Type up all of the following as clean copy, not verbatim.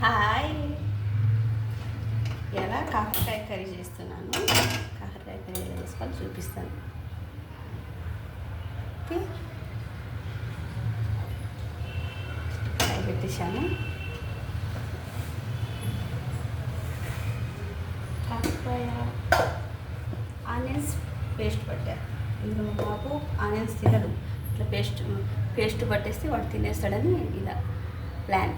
Hi, ఎలా కాకరకాయ curry చేస్తున్నాను. కాకరకాయ కర్రీ ఎలా చేసుకోవాలి చూపిస్తాను. ఓకే, ఫ్రై పెట్టేశాను. కాకరకాయ ఆనియన్స్ పేస్ట్ పట్టారు. ఇందులో బాబు ఆనియన్స్ తినడు. ఇట్లా పేస్ట్ పట్టేస్తే వాడు తినేస్తాడని ఇలా ప్లాన్.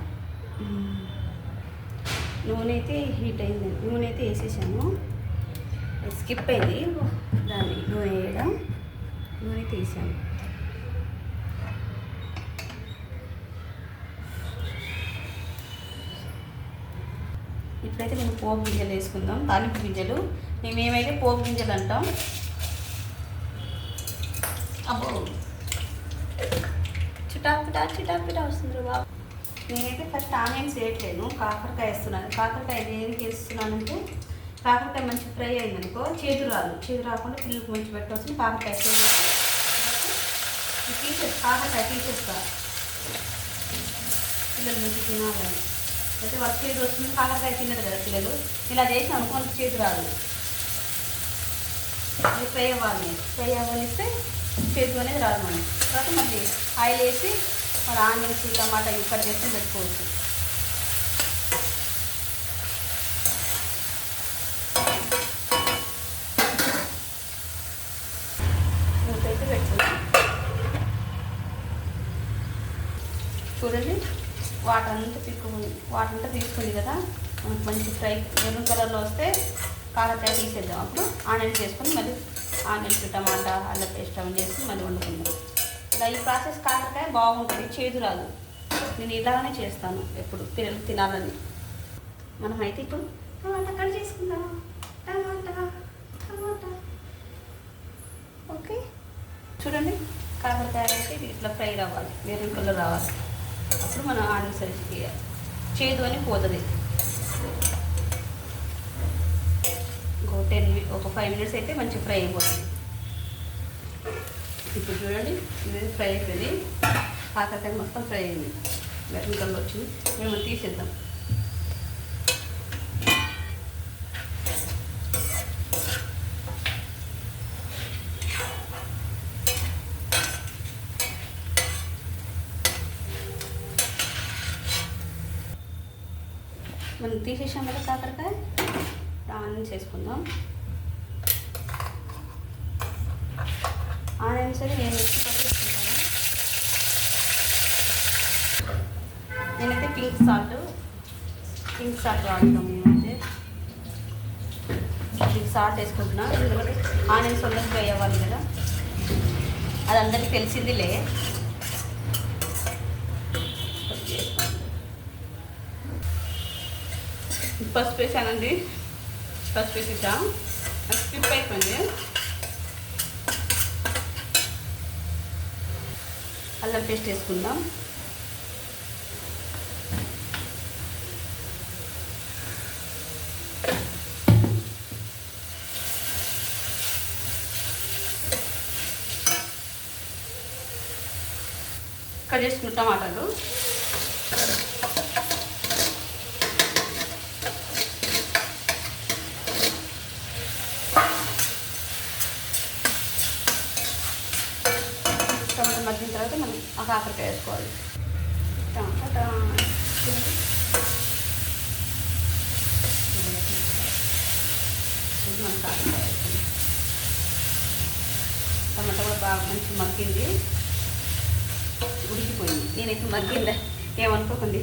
నూనె అయితే హీట్ అయింది. నూనె అయితే వేసేసాను. స్కిప్ అయింది దాన్ని నూనె వేయడం. నూనె తీసాను. ఇప్పుడైతే మేము పోపు గింజలు వేసుకుందాం. తాలింపు గింజలు మేమేమైతే పోపు గింజలు అంటాం. అబ్బో చిటాపిటా వస్తుంది బాబు. నేనైతే ఫస్ట్ ఆనియన్స్ వేయట్లేను, కాకరకాయ వేస్తున్నాను. కాకరకాయ దేనికి వేస్తున్నానంటే కాకరకాయ మంచి ఫ్రై అయిందనుకో చేదు రాకుండా పిల్లలకు మంచి పెట్టవచ్చు. కాకరకాయ కాకరకాయ తీసేస్తా, పిల్లలు మంచి తినాలని. అయితే వాళ్ళు చేదు వస్తుంది, కాకరకాయ తినరు కదా పిల్లలు. ఇలా చేసి అనుకోని చేదు రాదు. అది ఫ్రై అవ్వనిస్తే చేదు అనేది రాదు. మనం తర్వాత మళ్ళీ ఆయిల్ వేసి మన ఆనియన్స్ టమాటా కట్ చేసుకొని పెట్టుకోవచ్చు. మూతైతే పెట్టుకుంటాం. చూడండి, వాటర్ అంతా తీసుకుంది కదా. మనకు మంచి ఫ్రై మెరూన్ కలర్లో వస్తే కాకరకాయ తీసేద్దాం. అప్పుడు ఆనియన్స్ వేసుకొని మళ్ళీ ఆనియన్స్ టమాటా అల్లం పేస్ట్ అవన్నీ చేసి మళ్ళీ వండుకుందాం. ఇలా ఈ ప్రాసెస్ కాకరకాయ బాగుంటుంది, చేదు రాదు. నేను ఇలానే చేస్తాను ఎప్పుడు పిల్లలు తినాలని. మనమైతే ఇప్పుడు టమాటా కట్ చేసుకుందాం. టమాటా ఓకే, చూడండి కాకరకాయ అయితే ఇట్లా ఫ్రై రావాలి, మెరూన్ కలర్ రావాలి. అప్పుడు మనం ఆనియన్స్ వేసి చేదు అని పోతుంది. ఒక 5 minutes అయితే మంచిగా ఫ్రై అయిపోతుంది. ఇప్పుడు చూడండి, ఇది ఫ్రై అయిపోయింది. కాకరకాయ మొత్తం ఫ్రై అయింది, మెరూన్ కలర్ వచ్చింది. మేము తీసేద్దాం. మనం తీసేసాం కదా కాకరకాయ. ఆనియన్స్ వేసుకుందాం. ఆనియన్స్ అని నేను ఇష్టపడి వేసుకుంటాను. నేనైతే పింక్ సాల్ట్ వాడతాం. మేమైతే పింక్ సాల్ట్ వేసుకుంటున్నాను. ఎందుకంటే ఆనియన్స్ వల్ల ఫ్రై అవ్వాలి కదా, అది అందరికీ తెలిసిందిలే. పసుపు వేసానండి, పసుపు వేసేసాం. స్కిప్ అయిపోయింది. అల్లం పేస్ట్ వేసుకుందాం. కట్ చేసుకున్న టమాటాలు, టమాటా మగ్గిన తర్వాత మనం ఆ కాకరకాయ వేసుకోవాలి. టమాటా మన కాకరకాయ వేసుకుంది. టమాటా కూడా బాగా మంచి మగ్గింది, ఉడికిపోయింది. నేనైతే మగ్గిందా ఏమనుకోకండి.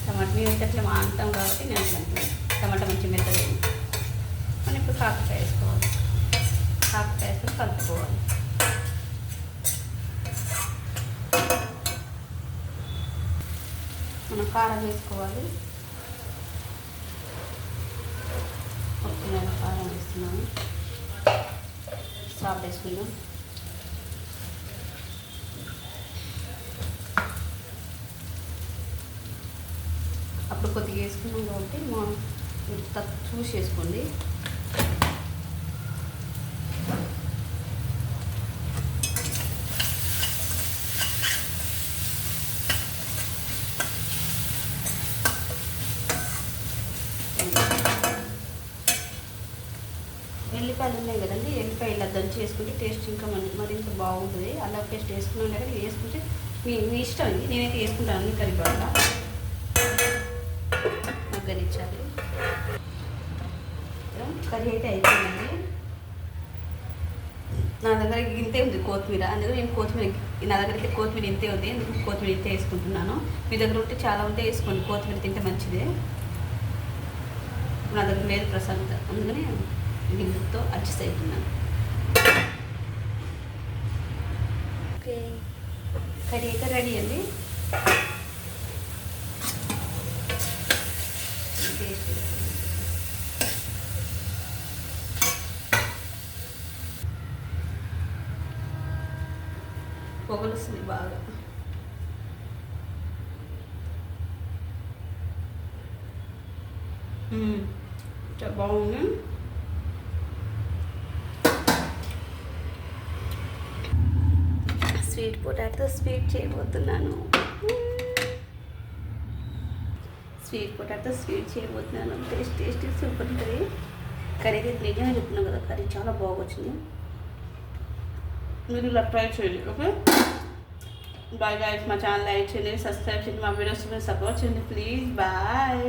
టమాటా మేమైతే అట్లా అంటాం కాబట్టి నేను అట్లా అంటున్నాను. టమాటా మంచి మెత్తగా. మనం ఇప్పుడు కాకరకాయ వేసుకోవాలి. కాకరకాయ వేసుకొని కలుపుకోవాలి. మనం కారం వేసుకోవాలి. ఓకే, కారం వేస్తున్నాను. సాల్ట్ వేసుకుందాం. అప్పుడు కొద్దిగా వేసుకున్నాం కాబట్టి చూసి వేసుకోండి. ఎల్లిపాయలు ఉన్నాయి కదండి, ఎల్లిపాయలు దంచి వేసుకుంటే టేస్ట్ ఇంకా మరింత బాగుంటుంది. అల్లం పేస్ట్ వేసుకున్నాం కదా, వేసుకుంటే మీ ఇష్టం అండి. నేనైతే వేసుకుంటాను అన్ని కరివేపాకు మగ్గనిచ్చాలి. కర్రీ అయితే అయిపోయిందండి. నా దగ్గర ఇంతే ఉంది కొత్తిమీర, అందుకని నేను నా దగ్గర అయితే కొత్తిమీర ఇంతే ఉంది, అందుకు కొత్తిమీర ఇంతే వేసుకుంటున్నాను. మీ దగ్గర ఉంటే చాలా ఉంటే వేసుకోండి, కొత్తిమీర తింటే మంచిదే. నా దగ్గర లేదు ప్రశాంత్, అందుకని గింజతో అడ్జస్ట్ అవుతున్నాను. ఓకే, కర్రీ అయితే రెడీ అండి. పొగలుస్తుంది బాగా. బాగుంది. స్వీట్ పొటాటో స్వీట్ చేయబోతున్నాను. టేస్ట్ సూపర్ ఉంటుంది. కర్రీ అయితే నిజంగా చెప్తున్నాను కదా, కర్రీ చాలా బాగా వచ్చింది. మీరు ఇలా ట్రై చేయండి. Okay, bye guys. మా ఛానల్ లైక్ చేయండి, సబ్స్క్రైబ్ చేయండి, మా వీడియోస్ సపోర్ట్ చేయండి ప్లీజ్. బాయ్.